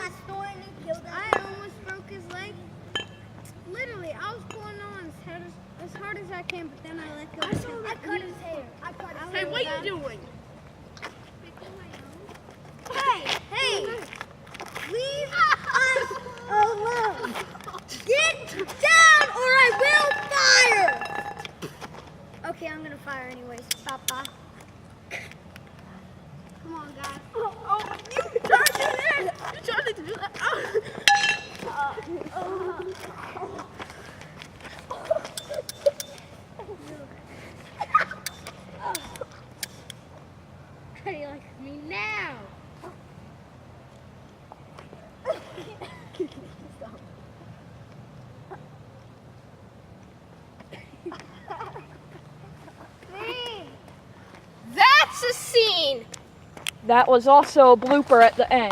I almost broke his leg. Literally, I was pulling on as hard as I can, but then I let go. I cut his hair. Hey, what are you doing? Hey! Leave us alone! Get down or I will fire! Okay, I'm gonna fire anyways. Papa. Come on, guys. Oh, you tried to do that. You tried to do that. How do you like me now? That's a scene. That was also a blooper at the end.